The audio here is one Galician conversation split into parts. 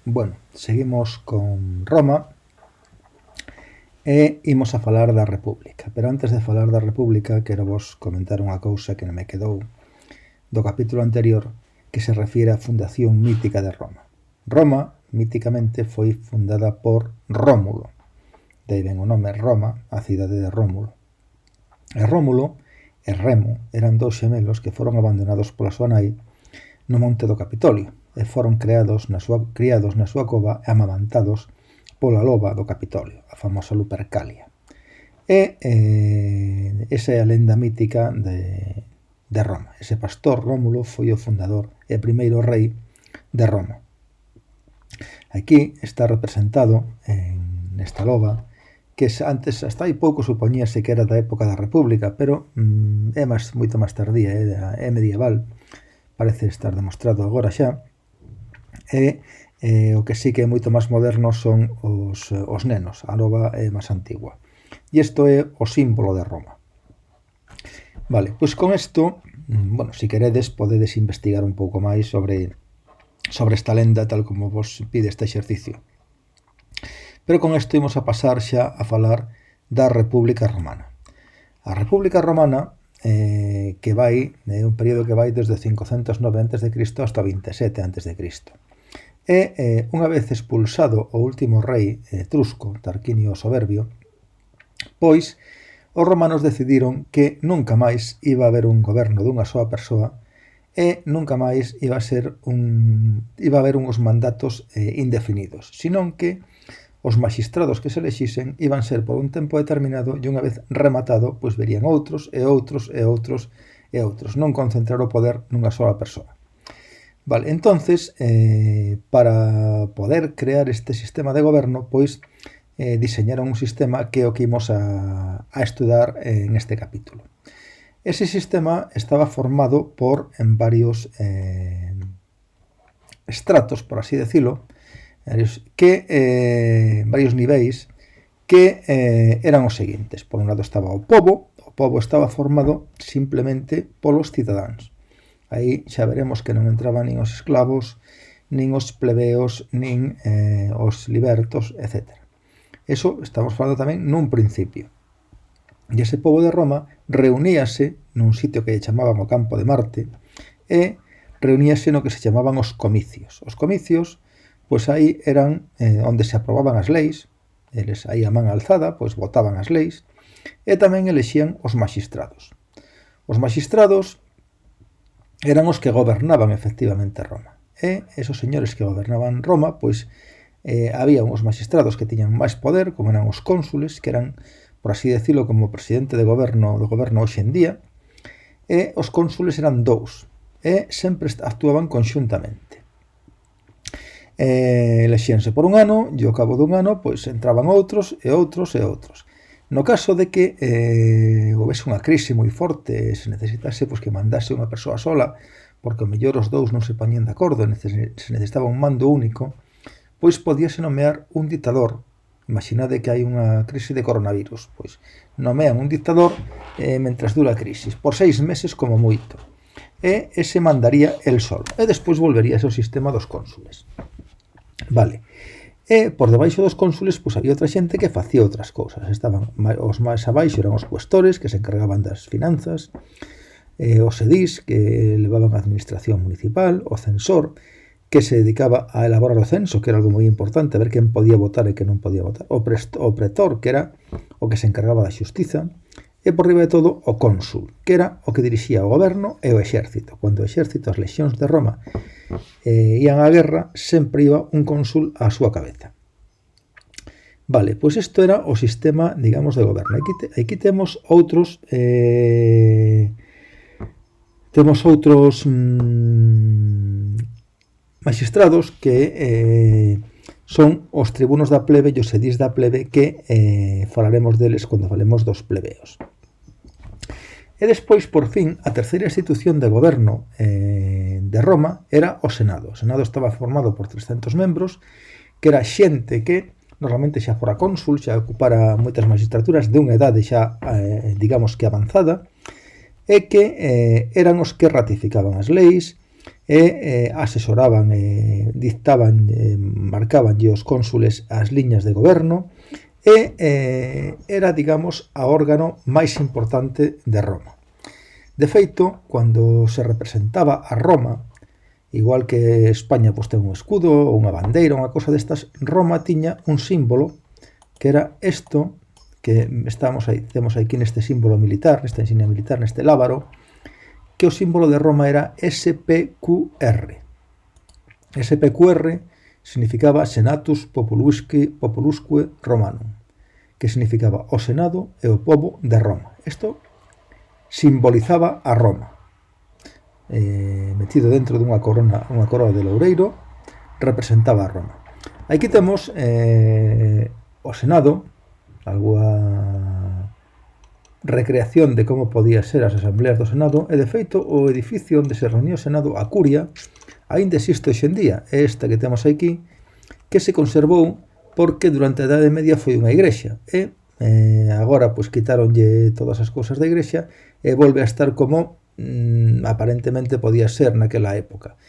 Bueno, seguimos con Roma e imos a falar da República. Pero antes de falar da República, quero vos comentar unha cousa que non me quedou do capítulo anterior, que se refiere á fundación mítica de Roma. Roma, míticamente, foi fundada por Rómulo. De aí ven o nome Roma, a cidade de Rómulo. E Rómulo e Remo eran dous xemelos que foron abandonados pola súa nai no monte do Capitolio e foron criados na súa cova e amamantados pola loba do Capitolio, a famosa Lupercalia. E esa é a lenda mítica de Roma. Ese pastor Rómulo foi o fundador e primeiro rei de Roma. Aquí está representado nesta loba, que antes, hasta hai pouco, supoñíase que era da época da República, pero é moito máis tardía, é medieval, parece estar demostrado agora xa, e o que sí que é moito máis moderno son os nenos, a loba é máis antigua. E isto é o símbolo de Roma. Vale, pois con isto, bueno, se queredes, podedes investigar un pouco máis sobre esta lenda, tal como vos pide este exercicio. Pero con isto imos a pasar xa a falar da República Romana. A República Romana, que vai, é un período que vai desde 509 a.C. hasta 27 a.C. E unha vez expulsado o último rei etrusco, Tarquinio o Soberbio, pois os romanos decidiron que nunca máis iba a haber un goberno dunha soa persoa e nunca máis iba a haber uns mandatos indefinidos, senón que os maxistrados que se elexisen iban ser por un tempo determinado e unha vez rematado, pois verían outros e outros e outros e outros, non concentrar o poder nunha soa persoa. Vale, entonces, para poder crear este sistema de goberno, pois diseñaron un sistema que é o que imos a estudar en este capítulo. Ese sistema estaba formado por varios estratos, por así decirlo, varios niveis que eran os seguintes. Por un lado estaba o pobo estaba formado simplemente polos cidadáns. Aí xa veremos que non entraban nin os esclavos, nin os plebeos, nin os libertos, etc. Eso estamos falando tamén nun principio. E ese pobo de Roma reuníase nun sitio que chamaban o Campo de Marte e reuníase no que se chamaban os comicios. Os comicios, pois aí eran onde se aprobaban as leis, eles aí a man alzada, pois votaban as leis, e tamén elexían os maxistrados. Os maxistrados eran os que gobernaban efectivamente Roma. E esos señores que gobernaban Roma, pois había uns maxistrados que tiñan máis poder, como eran os cónsules, que eran, por así decirlo, como presidente do goberno hoxe en día, e os cónsules eran dous, e sempre actuaban conxuntamente. Elexíanse por un ano e ao cabo dun ano pois entraban outros e outros e outros. No caso de que houvese unha crise moi forte, se necesitase pois que mandase unha persoa sola, porque ao mellor os dous non se poñían de acordo, se necesitaba un mando único, pois podíase nomear un dictador. Imaginade que hai unha crise de coronavirus, pois nomean un dictador mentras dura a crise, por 6 meses como moito, e ese mandaría el solo, e despois volveríase ao sistema dos cónsules. Vale, e por debaixo dos cónsules pois había outra xente que facía outras cousas. Estaban os máis abaixo, eran os cuestores, que se encargaban das finanzas, os edís, que levaban a administración municipal, o censor, que se dedicaba a elaborar o censo, que era algo moi importante, a ver quen podía votar e quen non podía votar, o pretor, que era o que se encargaba da xustiza, e por riba de todo o cónsul, que era o que dirixía o goberno e o exército. Cando o exército, as lexións de Roma, ian á guerra, sempre iba un cónsul á súa cabeza. Vale, pois isto era o sistema, digamos, de goberno. Aquí temos outros magistrados que son os tribunos da plebe e os edís da plebe, que falaremos deles cando falemos dos plebeos. E despois, por fin, a terceira institución de goberno de Roma era o Senado. O Senado estaba formado por 300 membros, que era xente que normalmente xa fora cónsul, xa ocupara moitas magistraturas de unha idade xa, digamos que avanzada, e que eran os que ratificaban as leis e asesoraban, dictaban marcabanlle os cónsules as liñas de goberno e era, digamos, a órgano máis importante de Roma. De feito, cando se representaba a Roma, igual que España pois, ten un escudo ou unha bandeira, unha cosa destas, Roma tiña un símbolo que era isto, que temos aquí neste símbolo militar, nesta insignia militar, neste lábaro, que o símbolo de Roma era SPQR. SPQR significaba Senatus Populusque Romanum, que significaba o Senado e o pobo de Roma. Isto simbolizaba a Roma. Metido dentro dunha coroa de loureiro, representaba a Roma. Aquí temos o Senado, algunha recreación de como podía ser as asambleas do Senado, e de feito o edificio onde se reunía o Senado, a Curia, aínda existe hoxe en día, é esta que temos aquí, que se conservou porque durante a Idade Media foi unha igrexa, e agora pois quitaronlle todas as cousas da igrexa e volve a estar como aparentemente podía ser naquela época,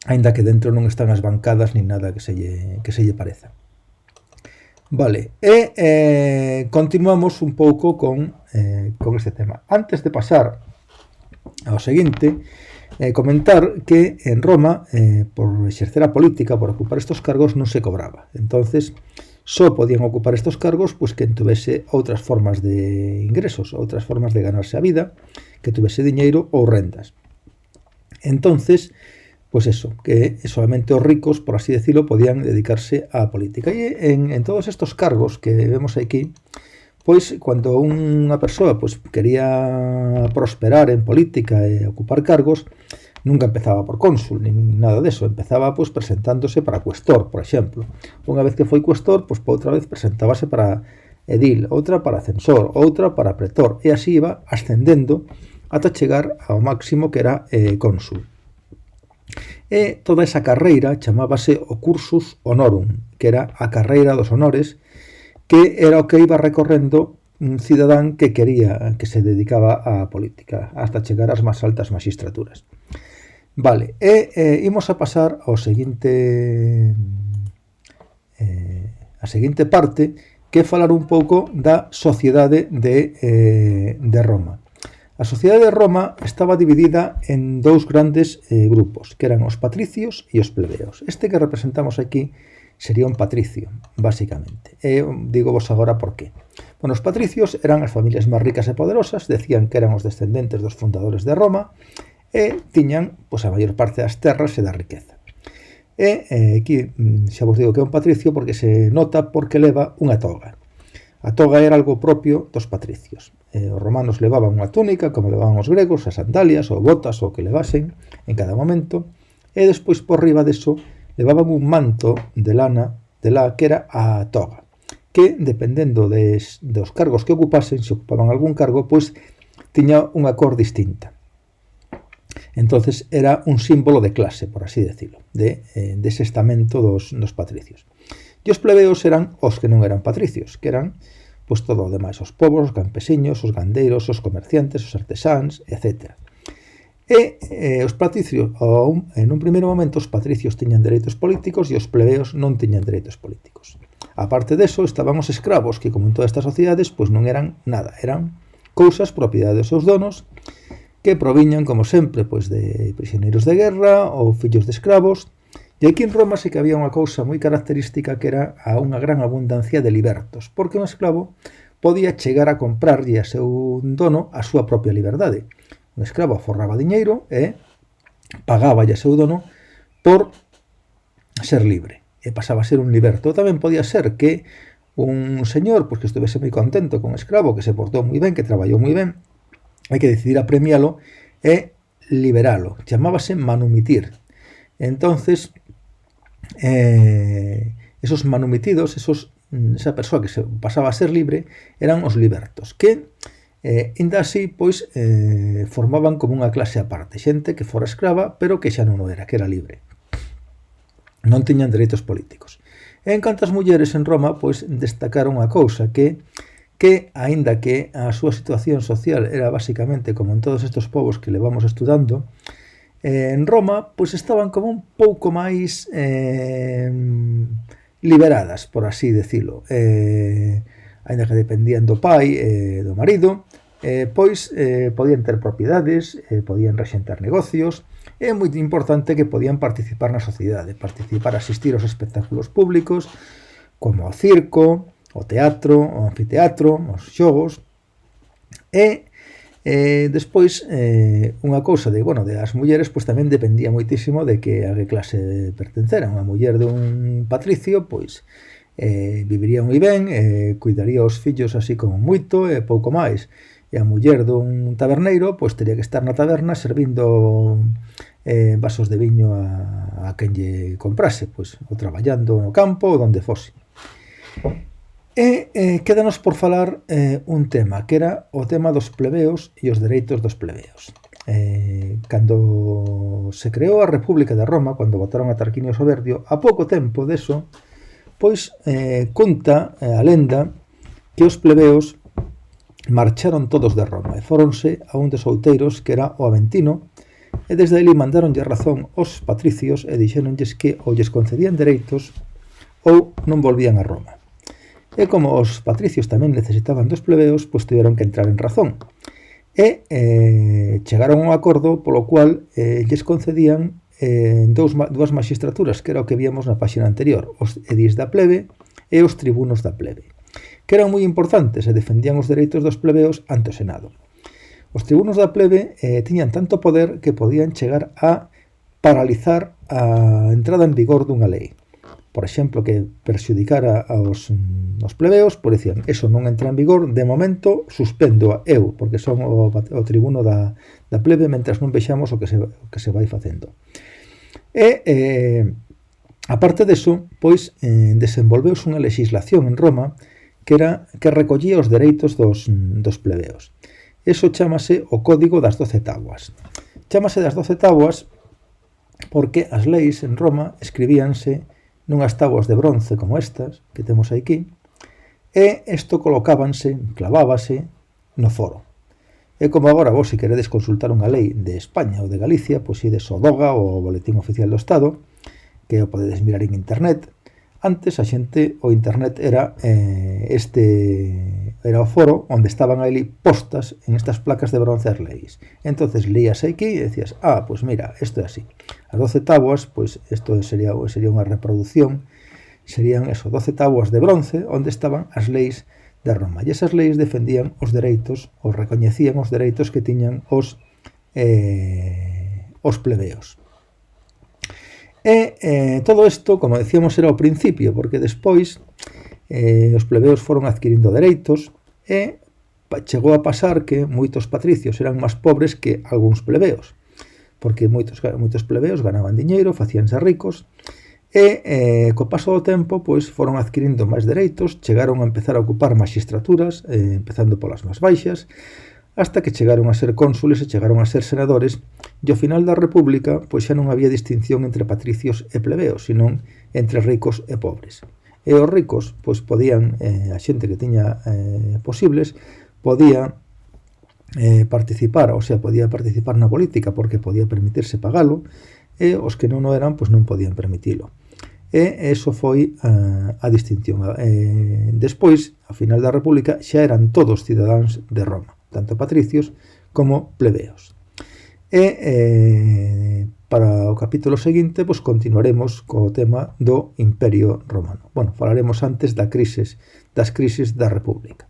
aínda que dentro non están as bancadas ni nada que se lle pareza. Vale, e continuamos un pouco con este tema. Antes de pasar ao seguinte, comentar que en Roma, por exercer a política, por ocupar estos cargos, non se cobraba. Entonces, só podían ocupar estos cargos pues, que tuvese outras formas de ingresos, outras formas de ganarse a vida, que tuvese diñeiro ou rendas. Entonces, pues eso, que solamente os ricos, por así decirlo, podían dedicarse á política. E en todos estos cargos que vemos aquí, pois, cando unha persoa pues, quería prosperar en política e ocupar cargos, nunca empezaba por cónsul, nin nada deso. Empezaba pues, presentándose para cuestor, por exemplo. Unha vez que foi cuestor, pues, outra vez presentábase para edil, outra para censor, outra para pretor, e así iba ascendendo ata chegar ao máximo que era cónsul. E toda esa carreira chamábase o cursus honorum, que era a carreira dos honores, que era o que iba recorrendo un cidadán que quería, que se dedicaba á política, hasta chegar ás máis altas magistraturas. Vale, imos a pasar ao seguinte a seguinte parte, que é falar un pouco da sociedade de Roma. A sociedade de Roma estaba dividida en dous grandes grupos, que eran os patricios e os plebeos. Este que representamos aquí sería un patricio, basicamente. E digo vos agora por qué. Bueno, os patricios eran as familias máis ricas e poderosas, decían que eran os descendentes dos fundadores de Roma, e tiñan pues, a maior parte das terras e da riqueza. E aquí xa vos digo que é un patricio porque se nota porque leva unha toga. A toga era algo propio dos patricios. Os romanos levaban unha túnica, como levaban os gregos, as sandalias ou botas ou que levasen en cada momento, e despois por riba deso levaban un manto de lana que era a toga, que dependendo dos cargos que ocupasen, se ocupaban algún cargo, pois tiña unha cor distinta. Entonces era un símbolo de clase, por así decirlo, dese estamento dos patricios. E os plebeos eran os que non eran patricios, que eran pues, todo o demais, os pobos, os campesiños, os gandeiros, os comerciantes, os artesáns, etc. E os patricios, en un primeiro momento, os patricios tiñan dereitos políticos e os plebeos non tiñan dereitos políticos. A parte deso, estaban os escravos, que como en todas estas sociedades, pues, non eran nada, eran cousas propiedade dos seus donos, que proviñan, como sempre, pues, de prisioneiros de guerra ou fillos de escravos. E aquí en Roma sí que había unha cousa moi característica que era unha gran abundancia de libertos, porque un esclavo podía chegar a comprarlle a seu dono a súa propia liberdade. Un esclavo aforraba diñeiro e pagaballe a seu dono por ser libre, e pasaba a ser un liberto. Tamén podía ser que un señor pues, que estuvese moi contento con un esclavo, que se portou moi ben, que traballou moi ben, hai que decidir a premialo e liberalo. Chamábase manumitir. Entonces, esos manumitidos, esa persoa que se pasaba a ser libre, eran os libertos, que, ainda así, pois, formaban como unha clase aparte, xente que fora escrava, pero que xa non o era, que era libre. Non tiñan dereitos políticos. E en canto as mulleres en Roma, pois, destacaron unha cousa que aínda que a súa situación social era basicamente como en todos estos povos que levamos estudando, En Roma, pois estaban como un pouco máis liberadas, por así decilo. Ainda que dependían do pai e do marido, pois podían ter propiedades, podían rexentar negocios, e é moi importante que podían participar na sociedade, asistir aos espectáculos públicos, como o circo, o teatro, o anfiteatro, os xogos, e despois unha cousa de as mulleres pois tamén dependía moitísimo de que a que clase pertenceran. Unha muller dun patricio pois viviría moi ben, cuidaría os fillos así como moito e pouco máis, e a muller dun taberneiro pois teria que estar na taberna servindo vasos de viño a quen lle comprase, pois ou traballando no campo ou donde fose. E quédanos por falar un tema, que era o tema dos plebeos e os dereitos dos plebeos. Cando se creou a República de Roma, cando votaron a Tarquinio Soberbio, a pouco tempo deso, pois conta a lenda que os plebeos marcharon todos de Roma e fóronse a un dos outeiros que era o Aventino, e desde ali mandaronlle razón aos patricios e dixéronlles que ou lles concedían dereitos ou non volvían a Roma. E como os patricios tamén necesitaban dos plebeos, pois tiveron que entrar en razón. E chegaron a un acordo polo cual lles concedían dúas magistraturas, que era o que víamos na páxina anterior, os edís da plebe e os tribunos da plebe, que eran moi importantes e defendían os dereitos dos plebeos ante o Senado. Os tribunos da plebe tiñan tanto poder que podían chegar a paralizar a entrada en vigor dunha lei. Por exemplo, que perxudicara aos plebeos, por dicían, eso non entra en vigor, de momento suspendo eu, porque son o tribuno da plebe, mentras non vexamos o que se vai facendo. E, aparte deso, pois, desenvolveuse unha legislación en Roma que recollía os dereitos dos plebeos. Eso chámase o Código das 12 Tabuas. Chámase das 12 Tabuas porque as leis en Roma escribíanse nunhas tabuas de bronce como estas que temos aquí, e isto colocábanse, clavábase no foro. E como agora vos, se queredes consultar unha lei de España ou de Galicia, pois ides ao DOGA, o Boletín Oficial do Estado, que o podedes mirar en internet. Antes a xente, o internet era o foro onde estaban ali postas en estas placas de bronce as leis. Entonces leías aquí e decías, pois mira, isto é así. As 12 tabuas, pois isto sería unha reproducción, serían 12 tabuas de bronce onde estaban as leis de Roma. E esas leis defendían os dereitos, ou recoñecían os dereitos que tiñan os plebeos. E todo isto, como decíamos, era o principio, porque despois os plebeos foron adquirindo dereitos e chegou a pasar que moitos patricios eran máis pobres que algúns plebeos, porque moitos plebeos ganaban diñeiro, facíanse ricos, e co paso do tempo pois foron adquirindo máis dereitos, chegaron a empezar a ocupar magistraturas, empezando polas máis baixas, hasta que chegaron a ser cónsules e chegaron a ser senadores, e ao final da República pois xa non había distinción entre patricios e plebeos, senón entre ricos e pobres. E os ricos pois podían, a xente que tiña posibles, podía participar, ou sea, podía participar na política porque podía permitirse pagalo, e os que non o eran pois non podían permitilo. E eso foi a distinción. Despois, ao final da República, xa eran todos cidadáns de Roma, tanto patricios como plebeos. E para o capítulo seguinte, pois continuaremos co tema do Imperio Romano. Falaremos antes das crisis da República.